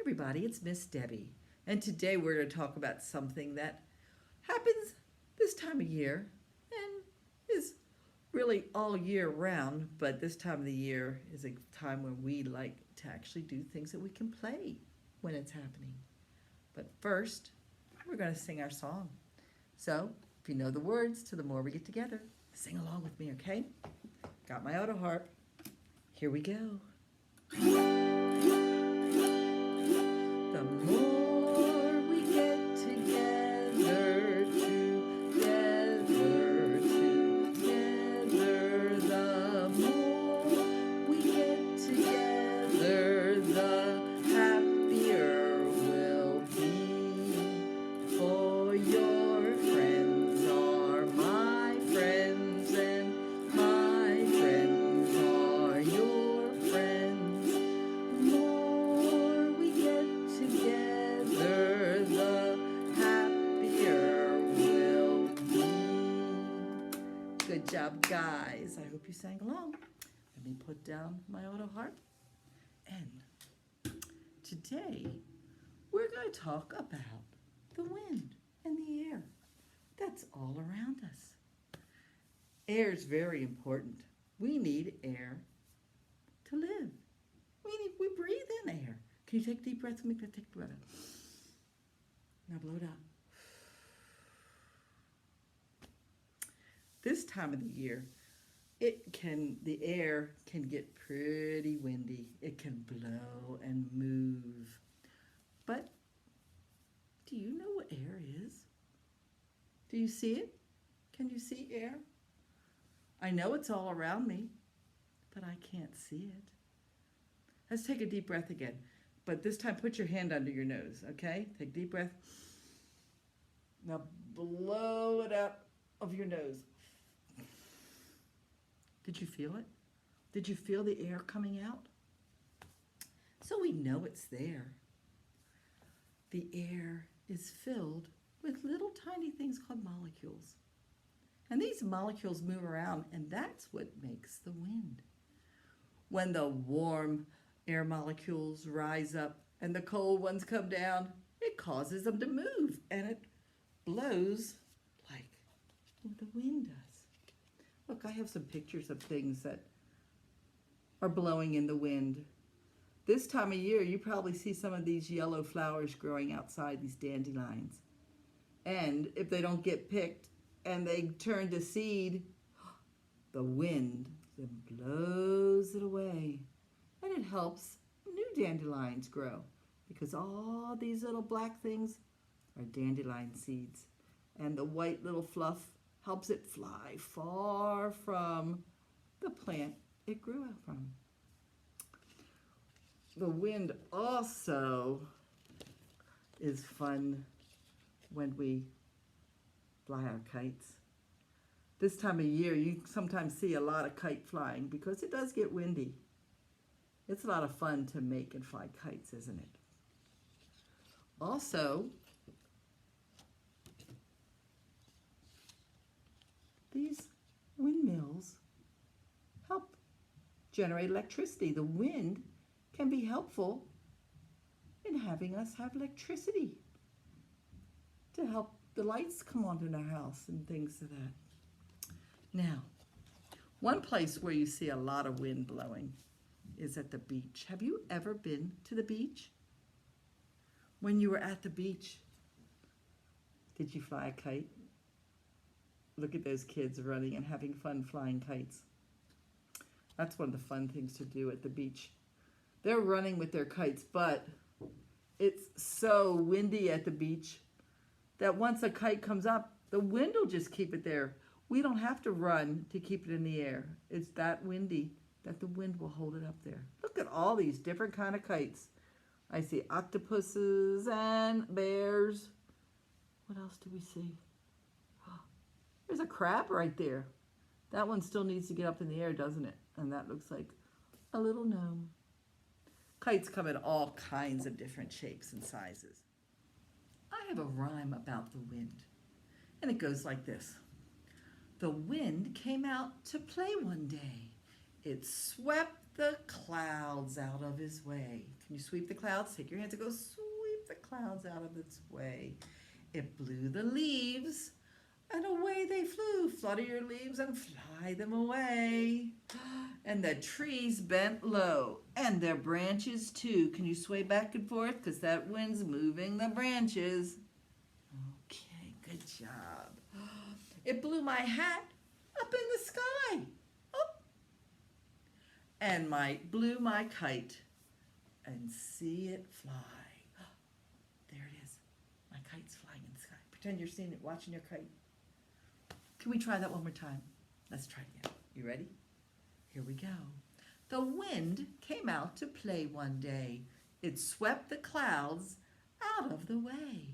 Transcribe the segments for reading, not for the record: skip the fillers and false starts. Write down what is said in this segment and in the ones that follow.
everybody, it's Miss Debbie, and today we're going to talk about something that happens this time of year and is really all year round, but this time of the year is a time when we like to actually do things that we can play when it's happening. But first, we're going to sing our song. So, if you know the words to the more we get together, sing along with me, okay? Got my auto harp. Here we go. The more we get together, the more we get together, the happier we'll be. For your friends are my friends, and my friends are your friends. The more we get together, the happier we'll be. Good job, guys. I hope you sang along. Let me put down my auto harp. And today, we're going to talk about the wind and the air that's all around us. Air is very important. We need air to live. We breathe in air. Can you take a deep breath with me? Take a breath. Now blow it out. This time of the year, the air can get pretty windy. It can blow and move. But do you know what air is? Do you see it? Can you see air? I know it's all around me, but I can't see it. Let's take a deep breath again. But this time, put your hand under your nose, okay? Take a deep breath. Now blow it out of your nose. Did you feel it? Did you feel the air coming out? So we know it's there. The air is filled with little tiny things called molecules. And these molecules move around, and that's what makes the wind. When the warm air molecules rise up and the cold ones come down, it causes them to move, and it blows like the wind does. Look, I have some pictures of things that are blowing in the wind. This time of year, you probably see some of these yellow flowers growing outside, these dandelions. And if they don't get picked and they turn to seed, the wind blows it away. And it helps new dandelions grow, because all these little black things are dandelion seeds. And the white little fluff helps it fly far from the plant it grew out from. The wind also is fun when we fly our kites. This time of year, you sometimes see a lot of kite flying because it does get windy. It's a lot of fun to make and fly kites, isn't it? Also, these windmills help generate electricity. The wind can be helpful in having us have electricity to help the lights come on in our house and things like that. Now, one place where you see a lot of wind blowing is at the beach. Have you ever been to the beach? When you were at the beach, did you fly a kite? Look at those kids running and having fun flying kites. That's one of the fun things to do at the beach. They're running with their kites, but it's so windy at the beach that once a kite comes up, the wind will just keep it there. We don't have to run to keep it in the air. It's that windy that the wind will hold it up there. Look at all these different kind of kites. I see octopuses and bears. What else do we see? There's a crab right there. That one still needs to get up in the air, doesn't it? And that looks like a little gnome. Kites come in all kinds of different shapes and sizes. I have a rhyme about the wind, and it goes like this. The wind came out to play one day. It swept the clouds out of his way. Can you sweep the clouds? Take your hands and go sweep the clouds out of its way. It blew the leaves, and away they flew. Flutter your leaves and fly them away. And the trees bent low, and their branches too. Can you sway back and forth? Because that wind's moving the branches. Okay, good job. It blew my hat up in the sky. Oh. And blew my kite. And see it fly. There it is. My kite's flying in the sky. Pretend you're seeing it, watching your kite. Can we try that one more time? Let's try it again. You ready? Here we go. The wind came out to play one day. It swept the clouds out of the way.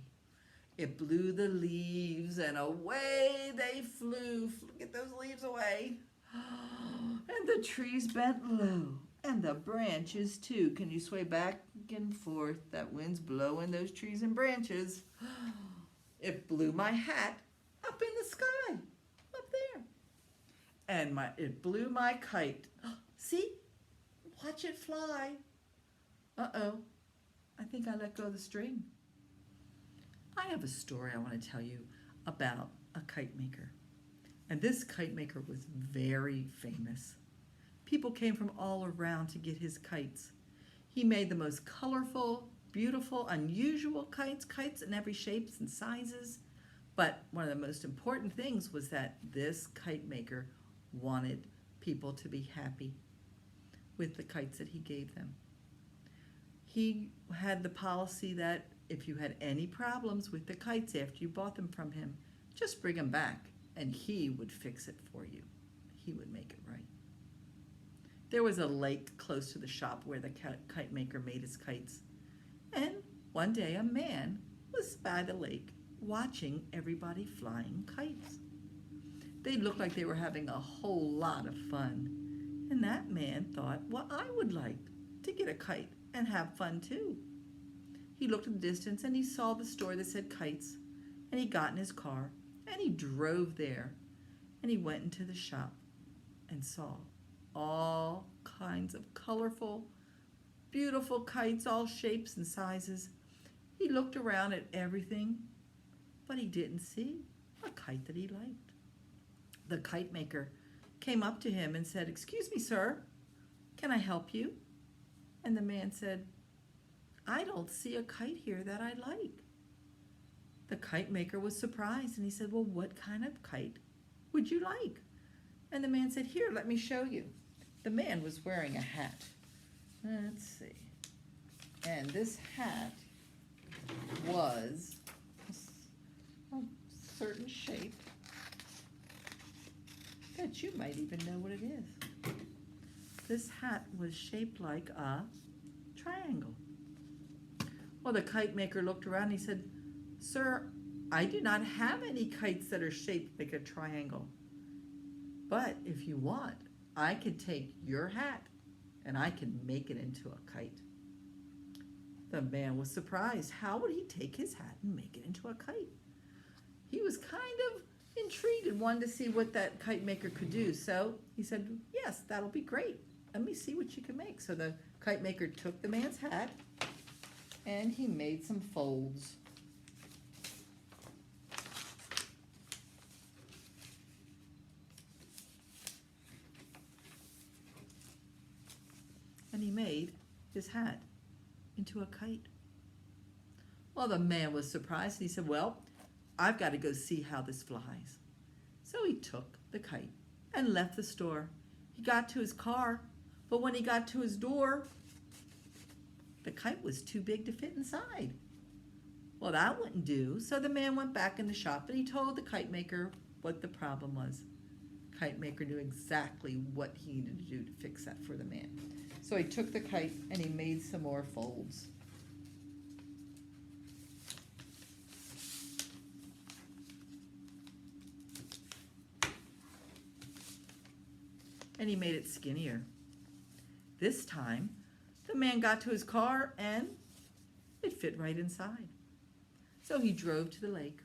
It blew the leaves and away they flew. Get those leaves away. And the trees bent low, and the branches too. Can you sway back and forth? That wind's blowing those trees and branches. It blew my hat up in the sky, up there. And it blew my kite. See? Watch it fly. Uh-oh. I think I let go of the string. I have a story I want to tell you about a kite maker. And this kite maker was very famous. People came from all around to get his kites. He made the most colorful, beautiful, unusual kites in every shapes and sizes. But one of the most important things was that this kite maker wanted people to be happy with the kites that he gave them. He had the policy that if you had any problems with the kites after you bought them from him, just bring them back and he would fix it for you. He would make it right. There was a lake close to the shop where the kite maker made his kites. And one day a man was by the lake watching everybody flying kites. They looked like they were having a whole lot of fun. And that man thought, well, I would like to get a kite and have fun too. He looked in the distance and he saw the store that said kites, and he got in his car and he drove there, and he went into the shop and saw all kinds of colorful, beautiful kites, all shapes and sizes. He looked around at everything, but he didn't see a kite that he liked. The kite maker came up to him and said, "Excuse me, sir, can I help you?" And the man said, "I don't see a kite here that I like." The kite maker was surprised and he said, "Well, what kind of kite would you like?" And the man said, "Here, let me show you." The man was wearing a hat. Let's see. And this hat was a certain shape that you might even know what it is. This hat was shaped like a triangle. Well, the kite maker looked around and he said, "Sir, I do not have any kites that are shaped like a triangle. But if you want, I can take your hat and I can make it into a kite." The man was surprised. How would he take his hat and make it into a kite? He was kind of intrigued and wanted to see what that kite maker could do. So he said, "Yes, that'll be great. Let me see what you can make." So the kite maker took the man's hat and he made some folds. And he made his hat into a kite. Well, the man was surprised. He said, "Well, I've got to go see how this flies." So he took the kite and left the store. He got to his car, but when he got to his door, the kite was too big to fit inside. Well, that wouldn't do. So the man went back in the shop and he told the kite maker what the problem was. The kite maker knew exactly what he needed to do to fix that for the man. So he took the kite and he made some more folds. And he made it skinnier. This time, the man got to his car and it fit right inside. So he drove to the lake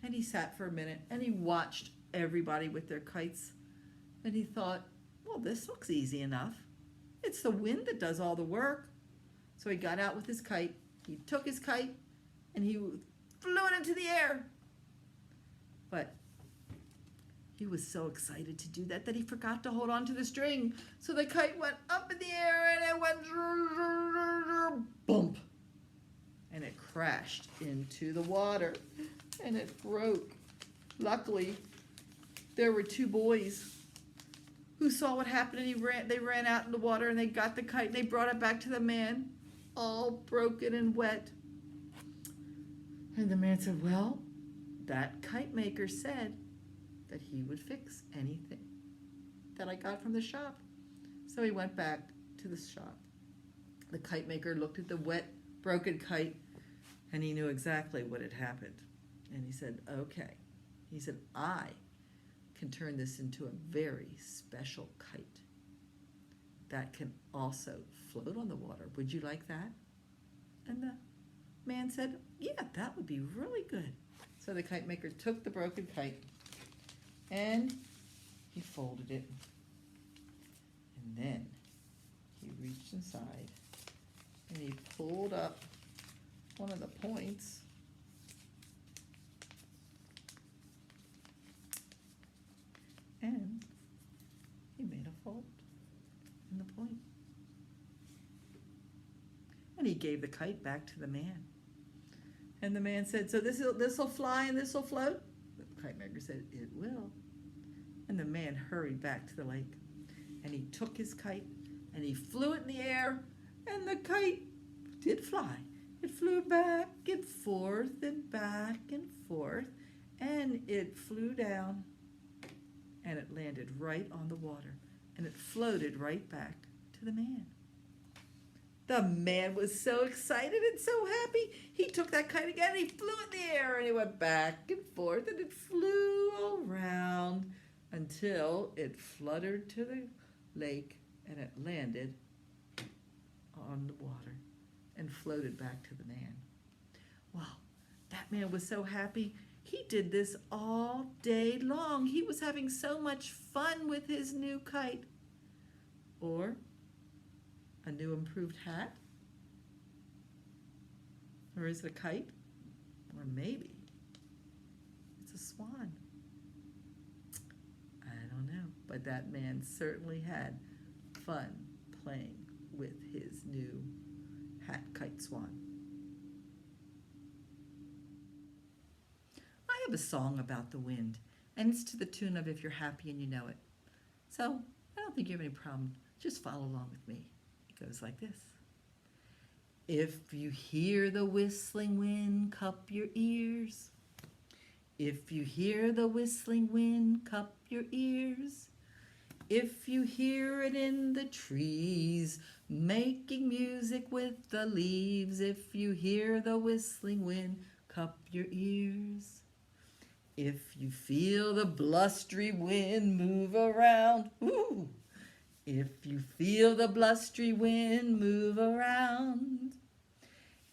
and he sat for a minute and he watched everybody with their kites and he thought, well, this looks easy enough. It's the wind that does all the work. So he got out with his kite. He took his kite and he flew it into the air. But he was so excited to do that he forgot to hold on to the string. So the kite went up in the air and it went bump. And it crashed into the water and it broke. Luckily, there were two boys who saw what happened and they ran out in the water and they got the kite and they brought it back to the man, all broken and wet. And the man said, well, that kite maker said that he would fix anything that I got from the shop. So he went back to the shop. The kite maker looked at the wet, broken kite and he knew exactly what had happened. And he said, okay. He said, I can turn this into a very special kite that can also float on the water. Would you like that? And the man said, yeah, that would be really good. So the kite maker took the broken kite and he folded it. And then he reached inside and he pulled up one of the points. And he made a fold in the point. And he gave the kite back to the man. And the man said, so this'll fly and this'll float? The kite maker said, it will. And the man hurried back to the lake. And he took his kite and he flew it in the air. And the kite did fly. It flew back and forth and back and forth. And it flew down. And it landed right on the water. And it floated right back to the man. The man was so excited and so happy. He took that kite again and he flew in the air and it went back and forth and it flew around until it fluttered to the lake and it landed on the water and floated back to the man. Wow, that man was so happy. He did this all day long. He was having so much fun with his new kite. Or a new improved hat? Or is it a kite? Or maybe it's a swan. I don't know. But that man certainly had fun playing with his new hat kite swan. I have a song about the wind, and it's to the tune of If You're Happy and You Know It. So I don't think you have any problem. Just follow along with me. It goes like this. If you hear the whistling wind, cup your ears. If you hear the whistling wind, cup your ears. If you hear it in the trees, making music with the leaves. If you hear the whistling wind, cup your ears. If you feel the blustery wind move around, ooh. If you feel the blustery wind move around.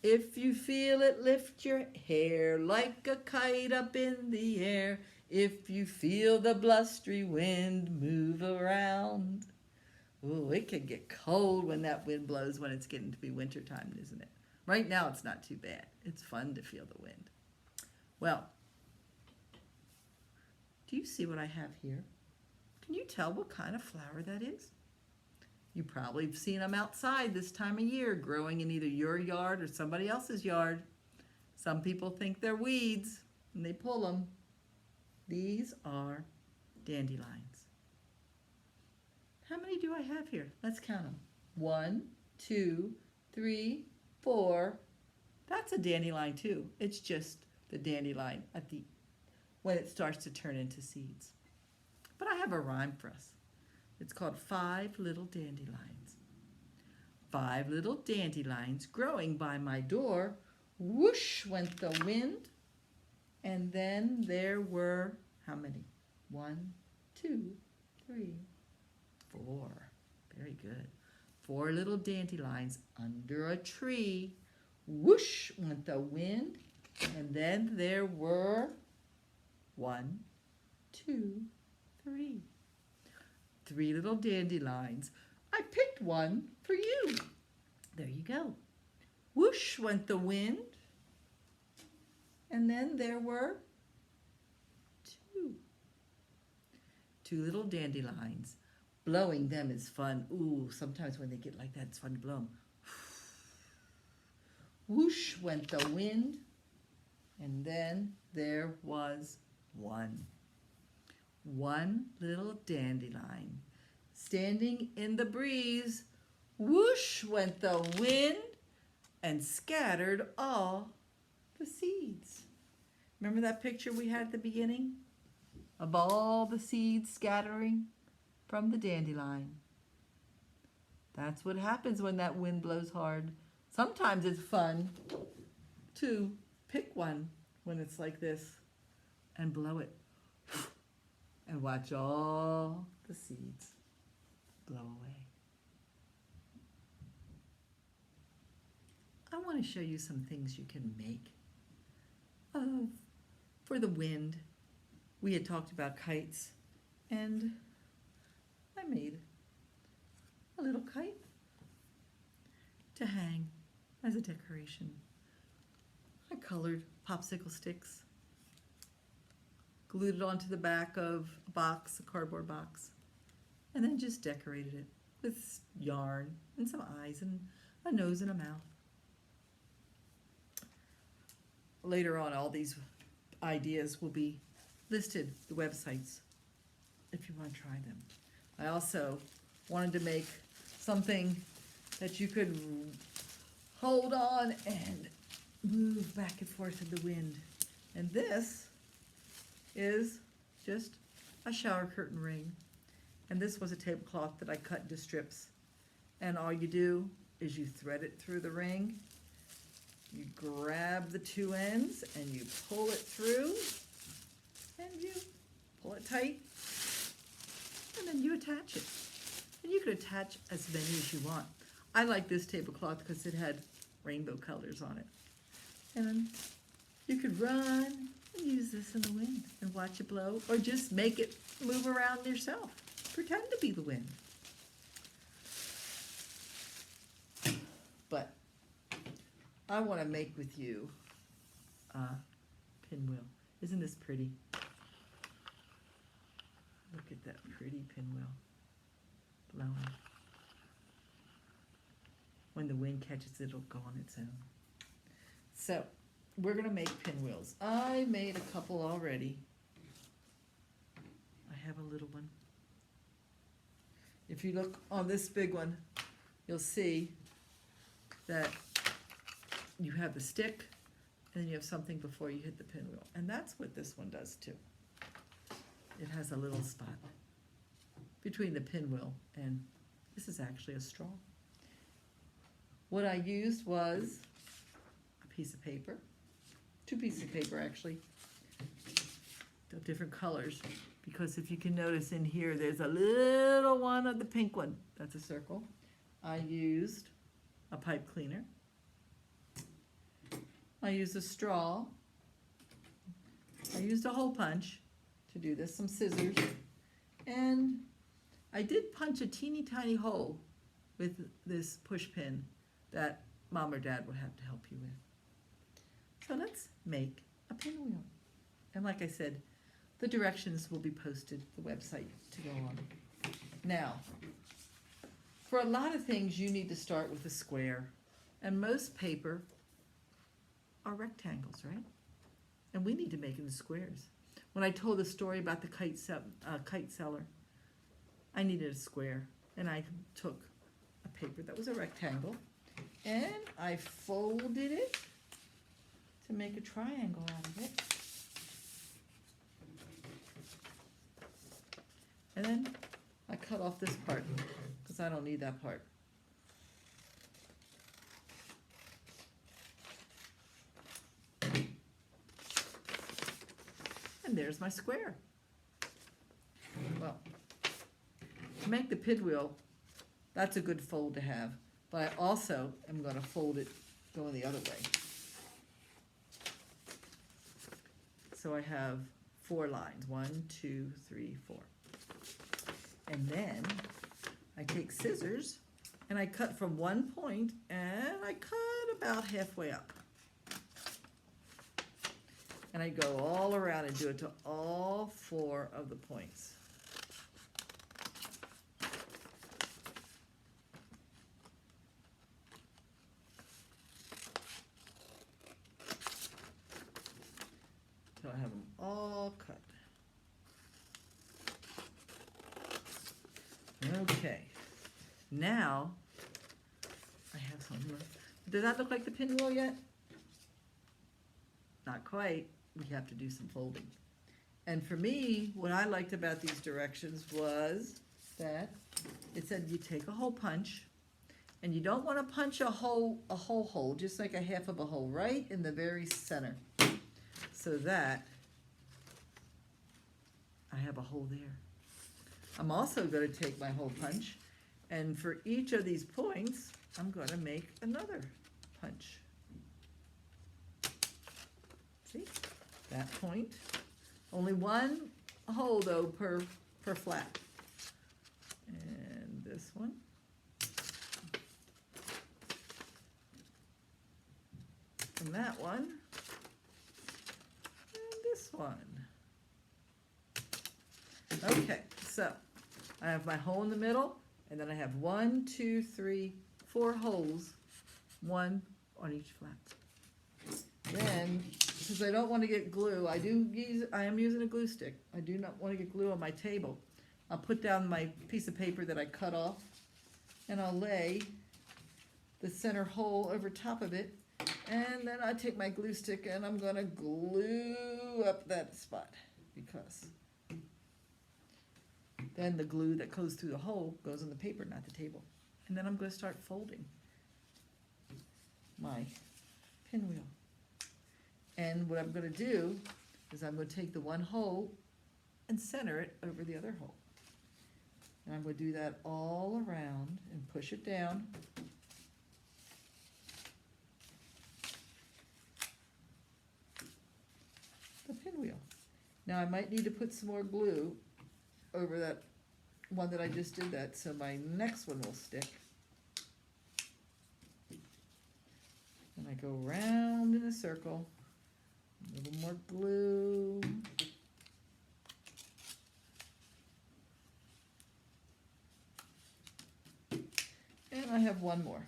If you feel it lift your hair like a kite up in the air. If you feel the blustery wind move around. Ooh, it can get cold when that wind blows when it's getting to be wintertime, isn't it? Right now it's not too bad. It's fun to feel the wind. Well, do you see what I have here? Can you tell what kind of flower that is? You probably have seen them outside this time of year, growing in either your yard or somebody else's yard. Some people think they're weeds, and they pull them. These are dandelions. How many do I have here? Let's count them. 1, 2, 3, 4. That's a dandelion too. It's just the dandelion at the when it starts to turn into seeds. But I have a rhyme for us. It's called 5 Little Dandelions. 5 little dandelions growing by my door. Whoosh went the wind. And then there were, how many? 1, 2, 3, 4. Very good. 4 little dandelions under a tree. Whoosh went the wind. And then there were 1, 2, 3. 3 little dandelions. I picked one for you. There you go. Whoosh went the wind. And then there were two little dandelions. Blowing them is fun. Ooh, sometimes when they get like that, it's fun to blow them. Whoosh went the wind. And then there was one little dandelion standing in the breeze. Whoosh went the wind and scattered all the seeds. Remember that picture we had at the beginning of all the seeds scattering from the dandelion? That's what happens when that wind blows hard. Sometimes it's fun to pick one when it's like this and blow it and watch all the seeds blow away. I want to show you some things you can make for the wind. We had talked about kites, and I made a little kite to hang as a decoration. I colored popsicle sticks, glued it onto the back of a box, a cardboard box, and then just decorated it with yarn and some eyes and a nose and a mouth. Later on, all these ideas will be listed, the websites, if you want to try them. I also wanted to make something that you could hold on and move back and forth in the wind. And this is just a shower curtain ring. And this was a tablecloth that I cut into strips. And all you do is you thread it through the ring. You grab the two ends and you pull it through. And you pull it tight. And then you attach it. And you can attach as many as you want. I like this tablecloth because it had rainbow colors on it. And then you could run and use this in the wind and watch it blow, or just make it move around yourself. Pretend to be the wind. But I want to make with you a pinwheel. Isn't this pretty? Look at that pretty pinwheel blowing. When the wind catches it, it'll go on its own. So, we're going to make pinwheels. I made a couple already. I have a little one. If you look on this big one, you'll see that you have the stick, and then you have something before you hit the pinwheel. And that's what this one does too. It has a little spot between the pinwheel and this is actually a straw. What I used was a piece of paper, two pieces of paper actually, of different colors, because if you can notice in here, there's a little one of the pink one. That's a circle. I used a pipe cleaner. I used a straw. I used a hole punch to do this, some scissors, and I did punch a teeny tiny hole with this push pin that Mom or Dad would have to help you with. So let's make a pinwheel. And like I said, the directions will be posted, the website to go on. Now, for a lot of things, you need to start with a square. And most paper are rectangles, right? And we need to make them squares. When I told the story about the kite seller, I needed a square. And I took a paper that was a rectangle, and I folded it to make a triangle out of it. And then I cut off this part because I don't need that part. And there's my square. Well, to make the pinwheel, that's a good fold to have. But I also am going to fold it going the other way. So I have 4 lines. 1, 2, 3, 4. And then I take scissors and I cut from one point and I cut about halfway up. And I go all around and do it to all 4 of the points. Till I have them all cut. Okay, now I have some. Does that look like the pinwheel yet? Not quite. We have to do some folding. And for me, what I liked about these directions was that it said you take a hole punch, and you don't want to punch a whole hole, just like a half of a hole, right in the very center, so that I have a hole there. I'm also going to take my hole punch, and for each of these points, I'm going to make another punch. See, that point. Only one hole though per flat. And this one. And that one. And this one. Okay, so I have my hole in the middle, and then I have 1, 2, 3, 4 holes, 1 on each flat. Then, since I don't want to get glue, I am using a glue stick. I do not want to get glue on my table. I'll put down my piece of paper that I cut off, and I'll lay the center hole over top of it, and then I take my glue stick and I'm going to glue up that spot, because then the glue that goes through the hole goes on the paper, not the table. And then I'm going to start folding my pinwheel. And what I'm going to do is I'm going to take the one hole and center it over the other hole. And I'm going to do that all around and push it down. The pinwheel. Now I might need to put some more glue over that one that I just did that, so my next one will stick. And I go round in a circle, a little more glue. And I have one more.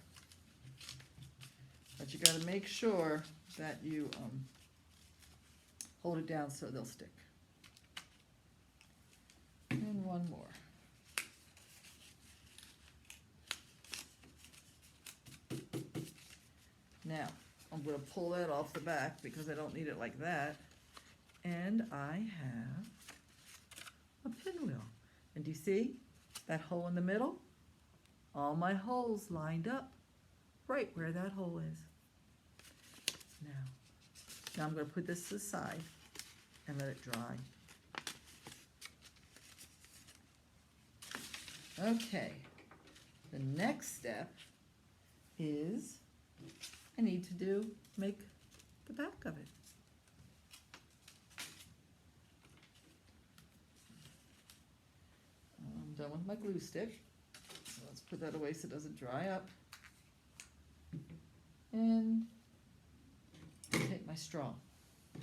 But you got to make sure that you hold it down so they'll stick. And one more. Now, I'm going to pull that off the back because I don't need it like that. And I have a pinwheel. And do you see that hole in the middle? All my holes lined up right where that hole is. Now I'm going to put this to the side and let it dry. Okay, the next step is I need to make the back of it. I'm done with my glue stick. So let's put that away so it doesn't dry up. And take my straw.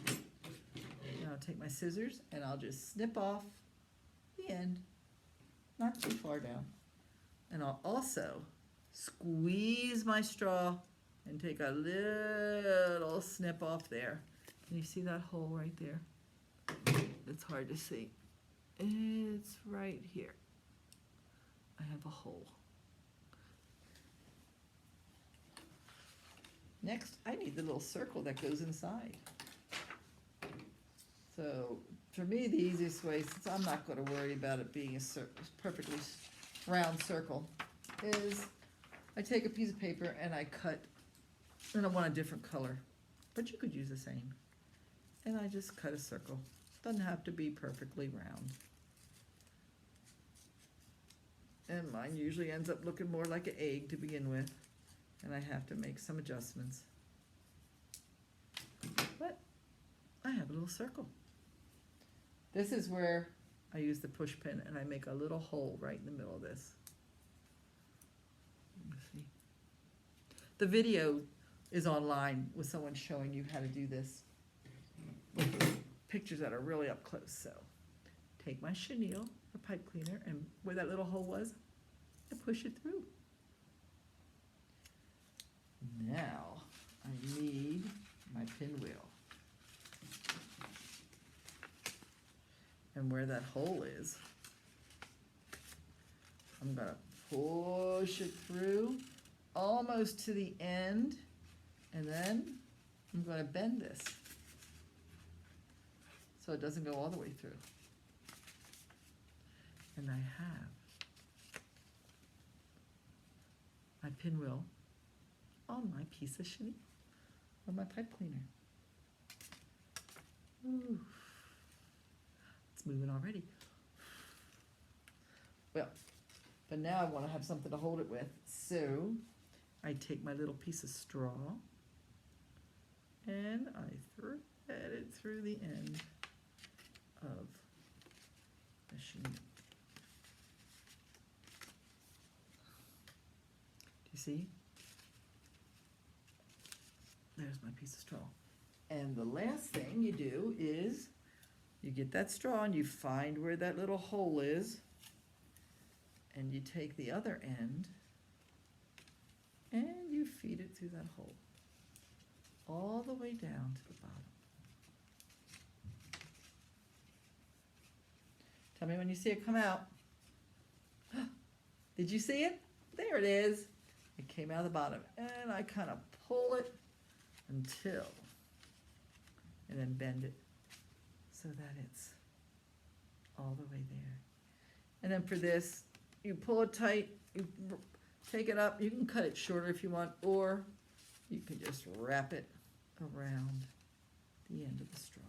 Now I'll take my scissors and I'll just snip off the end, not too far down. And I'll also squeeze my straw and take a little snip off there. Can you see that hole right there? It's hard to see. It's right here. I have a hole. Next, I need the little circle that goes inside. So, for me, the easiest way, since I'm not going to worry about it being a perfectly round circle, is I take a piece of paper and I cut, and I want a different color, but you could use the same. And I just cut a circle. Doesn't have to be perfectly round. And mine usually ends up looking more like an egg to begin with. And I have to make some adjustments. But I have a little circle. This is where I use the push pin and I make a little hole right in the middle of this. Let me see. The video is online with someone showing you how to do this with pictures that are really up close. So take my chenille, or pipe cleaner, and where that little hole was, I push it through. Now I need my pinwheel. And where that hole is, I'm gonna push it through almost to the end, and then I'm gonna bend this so it doesn't go all the way through. And I have my pinwheel on my piece of chenille, on my pipe cleaner. Ooh. It's moving already. Well, but now I want to have something to hold it with. So I take my little piece of straw and I thread it through the end of the chenille. Do you see? There's my piece of straw. And the last thing you do is you get that straw and you find where that little hole is, and you take the other end and you feed it through that hole all the way down to the bottom. Tell me when you see it come out. Did you see it? There it is. It came out of the bottom, and I kind of pull it until, and then bend it so that it's all the way there. And then for this, you pull it tight, you take it up. You can cut it shorter if you want, or you can just wrap it around the end of the straw.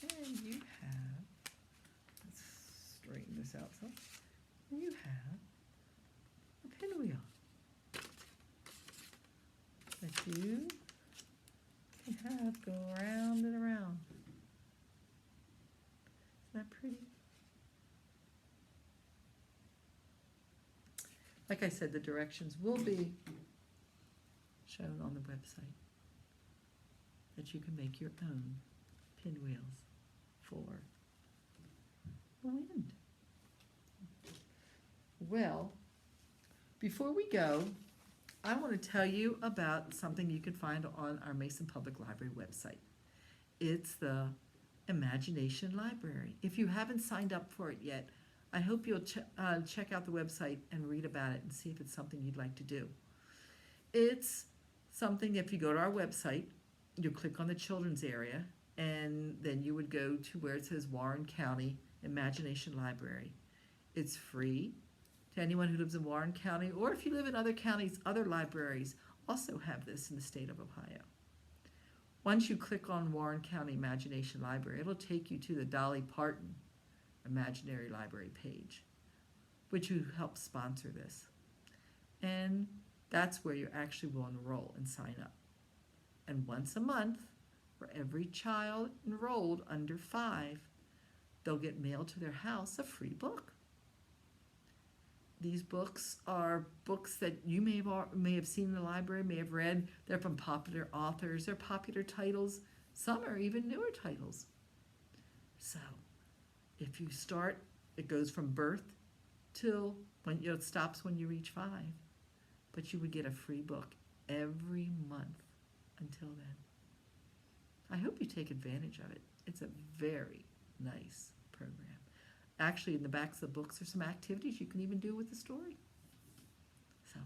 And you have, let's straighten this out some, and you have a pinwheel that you can have go around and around. Isn't that pretty? Like I said, the directions will be shown on the website, that you can make your own pinwheels for the wind. Well, before we go, I want to tell you about something you can find on our Mason Public Library website. It's the Imagination Library. If you haven't signed up for it yet, I hope you'll check out the website and read about it and see if it's something you'd like to do. It's something, if you go to our website, you click on the children's area, and then you would go to where it says Warren County Imagination Library. It's free to anyone who lives in Warren County, or if you live in other counties, other libraries also have this in the state of Ohio. Once you click on Warren County Imagination Library, it'll take you to the Dolly Parton Imaginary Library page, which you help sponsor this. And that's where you actually will enroll and sign up. And once a month, for every child enrolled under 5, they'll get mailed to their house a free book. These books are books that you may have seen in the library, may have read. They're from popular authors. They're popular titles. Some are even newer titles. So if you start, it goes from birth till when it stops when you reach 5. But you would get a free book every month until then. I hope you take advantage of it. It's a very nice program. Actually, in the backs of the books are some activities you can even do with the story. So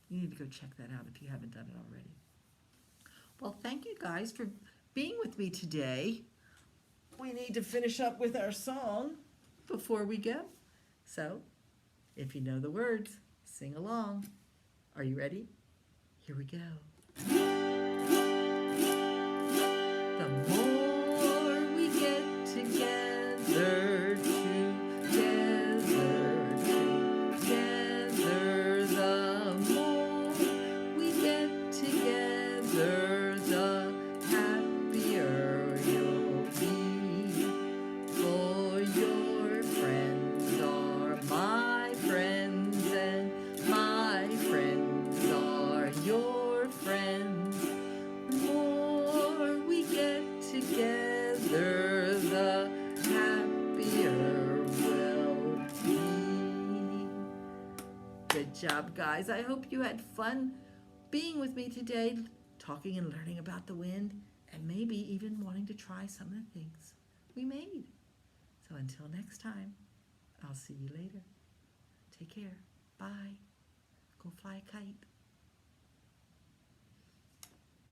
you need to go check that out if you haven't done it already. Well, thank you guys for being with me today. We need to finish up with our song before we go. So if you know the words, sing along. Are you ready? Here we go. The more we get together, the more we get together, the happier you'll be. For your friends are my friends, and my friends are your friends. Good job, guys. I hope you had fun being with me today, talking and learning about the wind, and maybe even wanting to try some of the things we made. So until next time, I'll see you later. Take care. Bye. Go fly a kite.